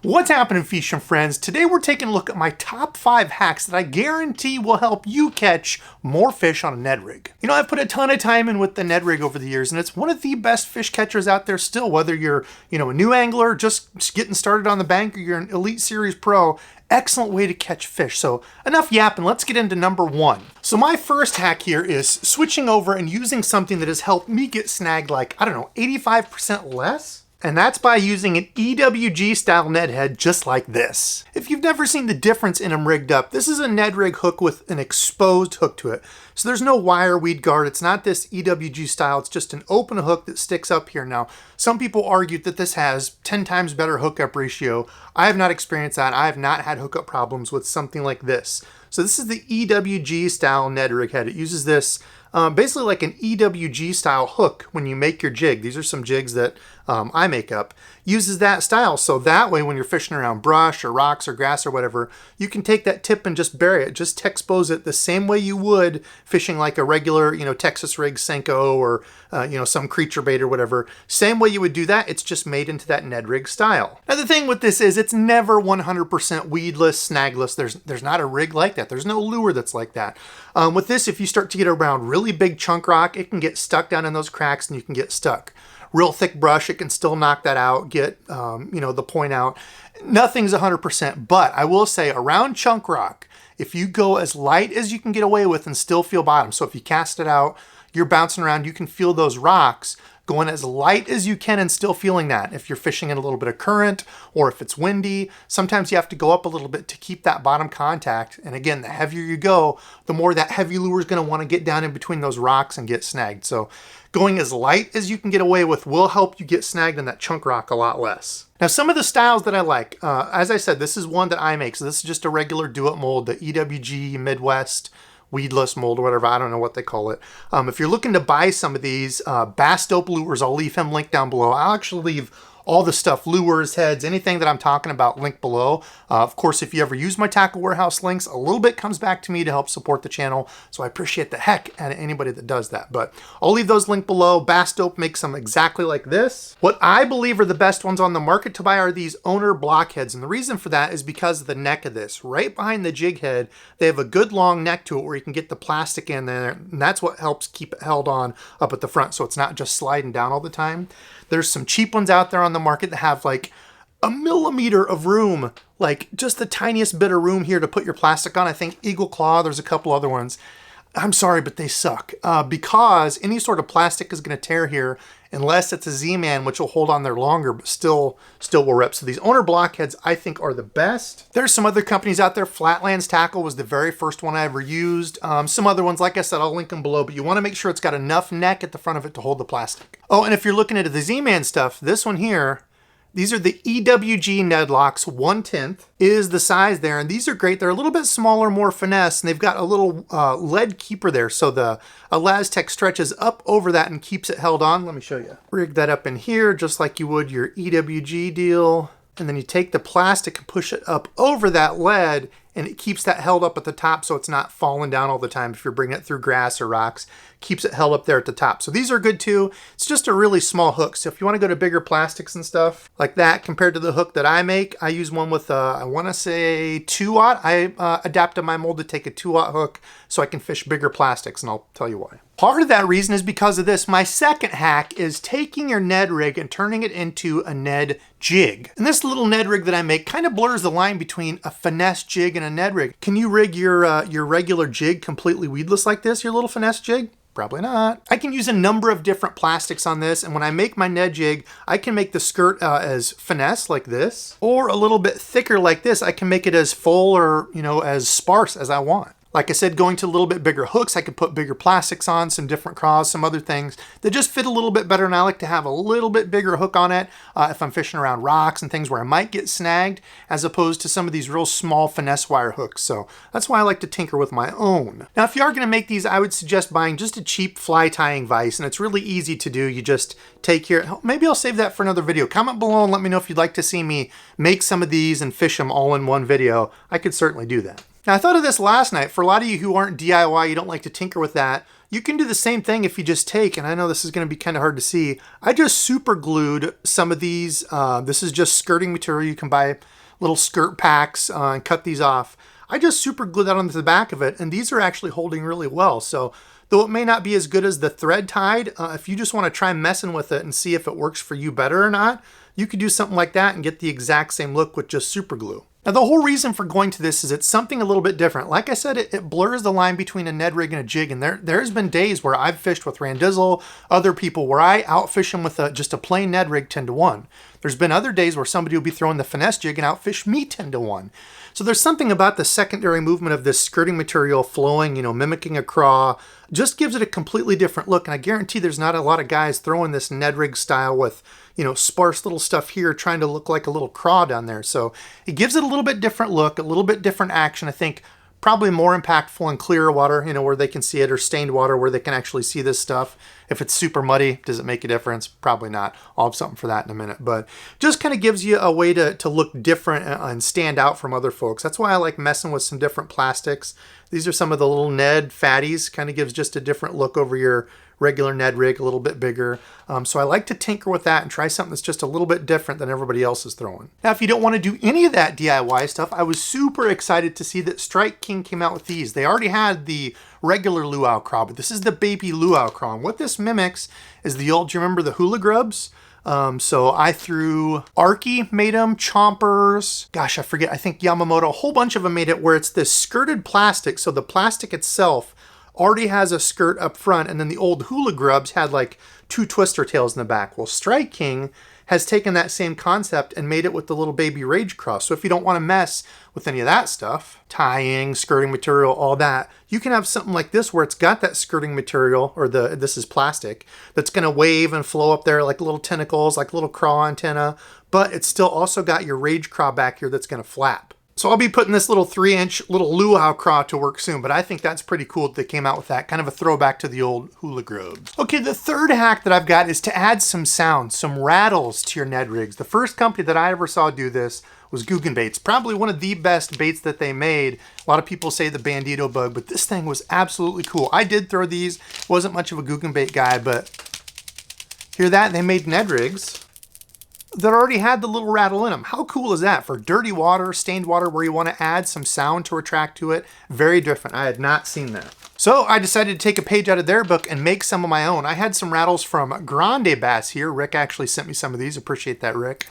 What's happening, fishing friends? Today we're taking a look at my top 5 hacks that I guarantee will help you catch more fish on a Ned rig. You know, I've put a ton of time in with the Ned rig over the years, and it's one of the best fish catchers out there still, whether you're, a new angler, just getting started on the bank, or you're an Elite Series pro. Excellent way to catch fish. So enough yapping, let's get into number 1. So my first hack here is switching over and using something that has helped me get snagged like, 85% less. And that's by using an EWG style Ned head just like this. If you've never seen the difference in them rigged up, this is a Ned rig hook with an exposed hook to it. So there's no wire weed guard. It's not this EWG style. It's just an open hook that sticks up here. Now, some people argued that this has 10 times better hookup ratio. I have not experienced that. I have not had hookup problems with something like this. So this is the EWG style Ned rig head. It uses this basically like an EWG style hook when you make your jig. These are some jigs that I make up. Uses that style, so that way when you're fishing around brush or rocks or grass or whatever, you can take that tip and just bury it, just expose it the same way you would fishing like a regular, Texas rig Senko or some creature bait or whatever. Same way you would do that, it's just made into that Ned rig style. Now the thing with this is it's never 100% weedless, snagless. There's not a rig like that. There's no lure that's like that. With this, if you start to get around really big chunk rock, it can get stuck down in those cracks and you can get stuck. Real thick brush, it can still knock that out, get the point out. Nothing's 100%, but I will say around chunk rock, if you go as light as you can get away with and still feel bottom, so if you cast it out, you're bouncing around, you can feel those rocks going as light as you can and still feeling that. If you're fishing in a little bit of current or if it's windy, sometimes you have to go up a little bit to keep that bottom contact. And again, the heavier you go, the more that heavy lure is going to want to get down in between those rocks and get snagged. So going as light as you can get away with will help you get snagged in that chunk rock a lot less. Now, some of the styles that I like, as I said, this is one that I make. So this is just a regular do-it mold, the EWG Midwest weedless mold or whatever, I don't know what they call it. If you're looking to buy some of these Bass Dope lures, I'll leave him linked down below. I'll actually leave all the stuff, lures, heads, anything that I'm talking about linked below. Of course, if you ever use my Tackle Warehouse links, a little bit comes back to me to help support the channel. So I appreciate the heck out of anybody that does that. But I'll leave those linked below. Bass Dope makes them exactly like this. What I believe are the best ones on the market to buy are these owner blockheads. And the reason for that is because of the neck of this. Right behind the jig head, they have a good long neck to it where you can get the plastic in there. And that's what helps keep it held on up at the front so it's not just sliding down all the time. There's some cheap ones out there on the market that have like a millimeter of room, like just the tiniest bit of room here to put your plastic on. I think Eagle Claw, there's a couple other ones. I'm sorry, but they suck because any sort of plastic is going to tear here unless it's a Z-Man, which will hold on there longer, but still will rip. So these owner blockheads, I think, are the best. There's some other companies out there. Flatlands Tackle was the very first one I ever used. Some other ones, like I said, I'll link them below, but you want to make sure it's got enough neck at the front of it to hold the plastic. Oh, and if you're looking at the Z-Man stuff, this one here, these are the EWG Ned Locks 1/10 is the size there. And these are great. They're a little bit smaller, more finesse, and they've got a little lead keeper there. So the Elastec stretches up over that and keeps it held on. Let me show you. Rig that up in here just like you would your EWG deal. And then you take the plastic and push it up over that lead and it keeps that held up at the top so it's not falling down all the time if you're bringing it through grass or rocks. Keeps it held up there at the top. So these are good too. It's just a really small hook. So if you want to go to bigger plastics and stuff like that compared to the hook that I make, I use one with I want to say 2-aught. I adapted my mold to take a 2-aught hook so I can fish bigger plastics, and I'll tell you why. Part of that reason is because of this. My second hack is taking your Ned rig and turning it into a Ned jig. And this little Ned rig that I make kind of blurs the line between a finesse jig and a Ned rig. Can you rig your regular jig completely weedless like this, your little finesse jig? Probably not. I can use a number of different plastics on this, and when I make my Ned jig, I can make the skirt as finesse like this, or a little bit thicker like this. I can make it as full or, as sparse as I want. Like I said, going to a little bit bigger hooks, I could put bigger plastics on, some different craws, some other things that just fit a little bit better. And I like to have a little bit bigger hook on it if I'm fishing around rocks and things where I might get snagged, as opposed to some of these real small finesse wire hooks. So that's why I like to tinker with my own. Now, if you are going to make these, I would suggest buying just a cheap fly tying vise, and it's really easy to do. You just take here, maybe I'll save that for another video. Comment below and let me know if you'd like to see me make some of these and fish them all in one video. I could certainly do that. Now, I thought of this last night. For a lot of you who aren't DIY, you don't like to tinker with that, You can do the same thing if you just take, and I know this is going to be kind of hard to see, I just super glued some of these. This is just skirting material. You can buy little skirt packs and cut these off. I just super glued that onto the back of it, and these are actually holding really well. So though it may not be as good as the thread tied, if you just want to try messing with it and see if it works for you better or not, you could do something like that and get the exact same look with just super glue. Now the whole reason for going to this is it's something a little bit different. Like I said, it blurs the line between a Ned rig and a jig, and there's been days where I've fished with Randizzle, other people, where I outfish them with just a plain Ned rig 10 to 1. There's been other days where somebody will be throwing the finesse jig and outfish me 10 to 1. So there's something about the secondary movement of this skirting material flowing, mimicking a craw, just gives it a completely different look. And I guarantee there's not a lot of guys throwing this Ned rig style with, sparse little stuff here trying to look like a little craw down there. So it gives it a little bit different look, a little bit different action. I think probably more impactful in clearer water, where they can see it, or stained water where they can actually see this stuff. If it's super muddy, does it make a difference? Probably not. I'll have something for that in a minute, but just kind of gives you a way to look different and stand out from other folks. That's why I like messing with some different plastics. These are some of the little Ned fatties, kind of gives just a different look over your regular Ned rig, a little bit bigger. So I like to tinker with that and try something that's just a little bit different than everybody else is throwing. Now, if you don't want to do any of that DIY stuff, I was super excited to see that Strike King came out with these. They already had the regular luau craw, but this is the baby luau craw. And what this mimics is the old, do you remember the hula grubs? So I threw Arky made them, Chompers, gosh, I forget, I think Yamamoto, a whole bunch of them made it where it's this skirted plastic. So the plastic itself already has a skirt up front, and then the old hula grubs had like 2 twister tails in the back. Well, Strike King has taken that same concept and made it with the little baby rage cross. So if you don't want to mess with any of that stuff, tying, skirting material, all that, you can have something like this where it's got that skirting material, or this is plastic, that's going to wave and flow up there like little tentacles, like little craw antenna, but it's still also got your rage craw back here that's going to flap. So I'll be putting this little 3-inch little luau craw to work soon, but I think that's pretty cool that they came out with that. Kind of a throwback to the old hula grubs. Okay, the third hack that I've got is to add some sound, some rattles to your Ned rigs. The first company that I ever saw do this was Guggen Baits. Probably one of the best baits that they made. A lot of people say the Bandito bug, but this thing was absolutely cool. I did throw these. Wasn't much of a Guggen Bait guy, but hear that? They made Ned rigs that already had the little rattle in them. How cool is that for dirty water, stained water, where you want to add some sound to attract to it? Very different. I had not seen that. So I decided to take a page out of their book and make some of my own. I had some rattles from Grande Bass here. Rick actually sent me some of these. Appreciate that, Rick.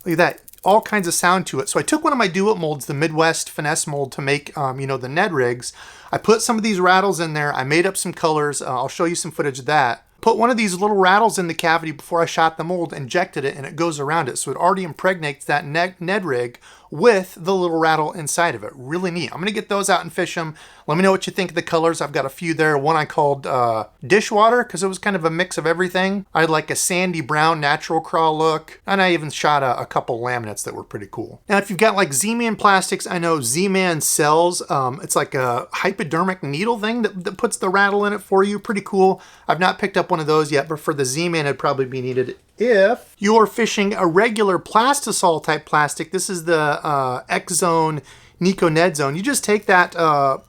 Look at that. All kinds of sound to it. So I took one of my do-it molds, the Midwest Finesse mold, to make, the Ned rigs. I put some of these rattles in there. I made up some colors. I'll show you some footage of that. Put one of these little rattles in the cavity before I shot the mold, injected it, and it goes around it. So it already impregnates that Ned rig with the little rattle inside of it. Really neat. I'm going to get those out and fish them. Let me know what you think of the colors. I've got a few there. One I called Dishwater, because it was kind of a mix of everything. I had like a sandy brown natural craw look. And I even shot a couple laminates that were pretty cool. Now, if you've got like Z-Man Plastics, I know Z-Man sells. It's like a hypodermic needle thing that puts the rattle in it for you. Pretty cool. I've not picked up one of those yet, but for the Z-Man, it'd probably be needed. If you're fishing a regular plastisol type plastic, this is the X-Zone Nico Ned Zone. You just take that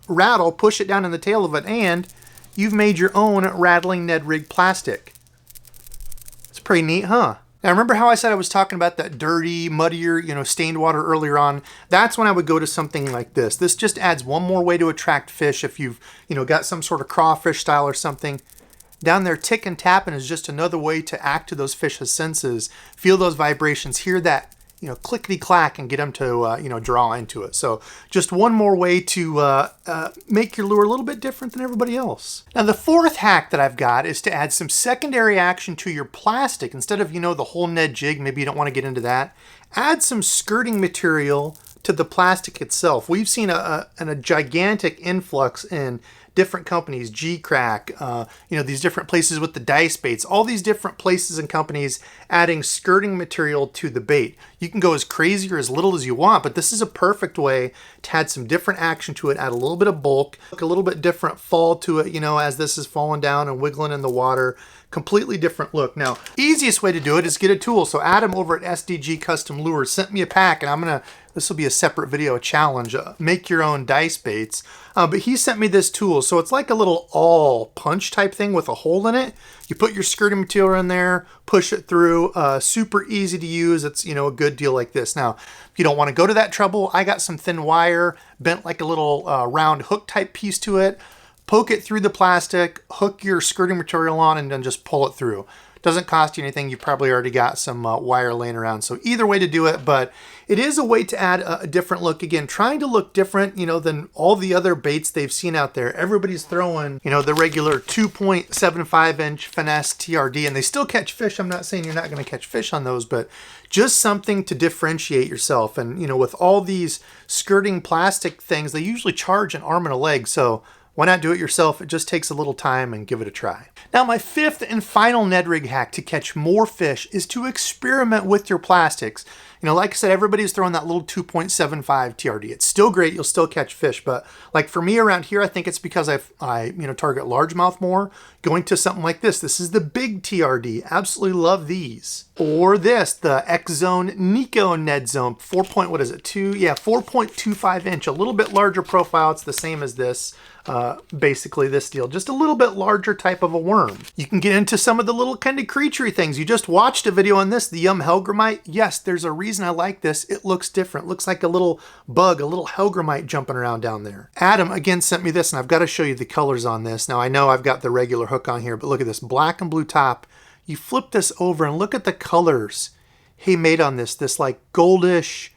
rattle, push it down in the tail of it, and you've made your own rattling Ned rig plastic. It's pretty neat, huh? Now, remember how I said I was talking about that dirty, muddier, stained water earlier on? That's when I would go to something like this. This just adds one more way to attract fish if you've, got some sort of crawfish style or something. Down there, tick and tapping is just another way to act to those fish's senses, feel those vibrations, hear that, clickety-clack, and get them to, draw into it. So just one more way to make your lure a little bit different than everybody else. Now, the fourth hack that I've got is to add some secondary action to your plastic. Instead of, the whole Ned jig, maybe you don't want to get into that, add some skirting material to the plastic itself. We've seen a gigantic influx in different companies, G-Crack, these different places with the dice baits, all these different places and companies adding skirting material to the bait. You can go as crazy or as little as you want, but this is a perfect way to add some different action to it, add a little bit of bulk, a little bit different fall to it, you know, as this is falling down and wiggling in the water. Completely different look. Now, easiest way to do it is get a tool. So Adam over at SDG Custom Lures sent me a pack, and this will be a separate video, a challenge, make your own dice baits. But he sent me this tool. So it's like a little awl punch type thing with a hole in it. You put your skirting material in there, push it through, super easy to use. It's, you know, a good deal like this. Now, if you don't want to go to that trouble, I got some thin wire, bent like a little round hook type piece to it. Poke it through the plastic, hook your skirting material on, and then just pull it through. Doesn't cost you anything. You've probably already got some wire laying around. So either way to do it, but it is a way to add a different look. Again, trying to look different, you know, than all the other baits they've seen out there. Everybody's throwing, you know, the regular 2.75 inch finesse TRD, and they still catch fish. I'm not saying you're not going to catch fish on those, but just something to differentiate yourself. And, you know, with all these skirting plastic things, they usually charge an arm and a leg. So why not do it yourself? It just takes a little time, and give it a try. Now, my fifth and final Ned rig hack to catch more fish is to experiment with your plastics. You know, like I said, everybody's throwing that little 2.75 TRD. It's still great. You'll still catch fish. But like for me around here, I think it's because I target largemouth more. Going to something like this. This is the big TRD. Absolutely love these. Or this, the X Zone Nico Ned Zone. 4.25 inch. A little bit larger profile. It's the same as this. Basically this deal, just a little bit larger type of a worm. You can get into some of the little kind of creaturey things. You just watched a video on this, the Helgramite. Yes, there's a reason I like this. It looks different. Looks like a little bug, a little Helgramite jumping around down there. Adam again sent me this, and I've got to show you the colors on this. Now I know I've got the regular hook on here, but look at this black and blue top. You flip this over and look at the colors he made on this like goldish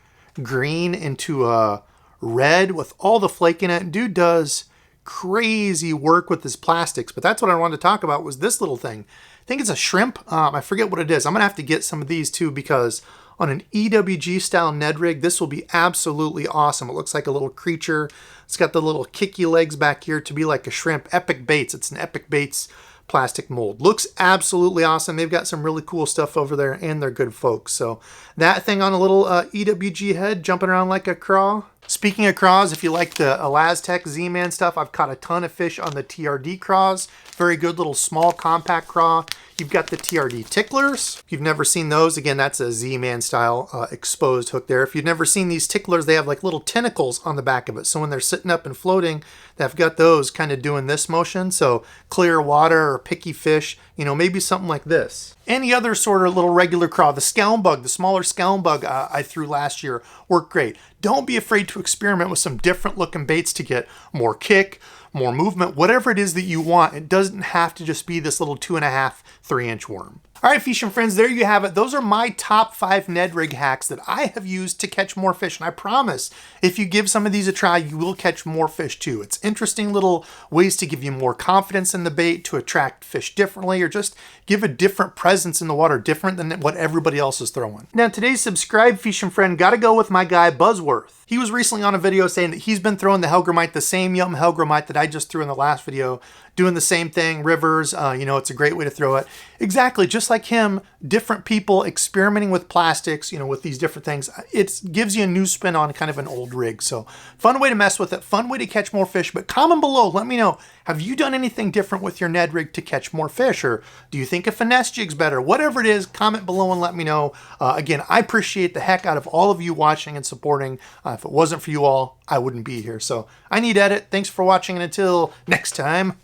green into a red with all the flake in it. Dude does crazy work with his plastics, but that's what I wanted to talk about was this little thing. I think it's a shrimp. I forget what it is. I'm gonna have to get some of these too, because on an EWG style Ned rig, this will be absolutely awesome. It looks like a little creature. It's got the little kicky legs back here to be like a shrimp. Epic Baits. It's an Epic Baits plastic mold. Looks absolutely awesome. They've got some really cool stuff over there, and they're good folks. So that thing on a little EWG head jumping around like a craw. Speaking of craws, if you like the Elastec Z-Man stuff, I've caught a ton of fish on the TRD craws. Very good little small compact craw. You've got the TRD ticklers. If you've never seen those, again, that's a Z-Man style exposed hook there. If you've never seen these ticklers, they have like little tentacles on the back of it. So when they're sitting up and floating, they've got those kind of doing this motion. So clear water or picky fish, you know, maybe something like this. Any other sort of little regular craw, the scalm bug, the smaller scalm bug I threw last year worked great. Don't be afraid to experiment with some different looking baits to get more kick, more movement, whatever it is that you want. It doesn't have to just be this little 2.5, 3-inch worm. All right, fishing friends, there you have it. Those are my top 5 Ned rig hacks that I have used to catch more fish. And I promise, if you give some of these a try, you will catch more fish too. It's interesting little ways to give you more confidence in the bait, to attract fish differently, or just give a different presence in the water, different than what everybody else is throwing. Now, today's subscribed fishing friend got to go with my guy, Buzzworth. He was recently on a video saying that he's been throwing the Helgramite, the same Yum Helgramite that I just threw in the last video, doing the same thing, rivers, you know, it's a great way to throw it. Exactly, just like him, different people experimenting with plastics, you know, with these different things. It gives you a new spin on kind of an old rig. So fun way to mess with it, fun way to catch more fish. But comment below, let me know, have you done anything different with your Ned rig to catch more fish? Or do you think a finesse jig's better? Whatever it is, comment below and let me know. Again, I appreciate the heck out of all of you watching and supporting. If it wasn't for you all, I wouldn't be here. So I need edit. Thanks for watching, and until next time.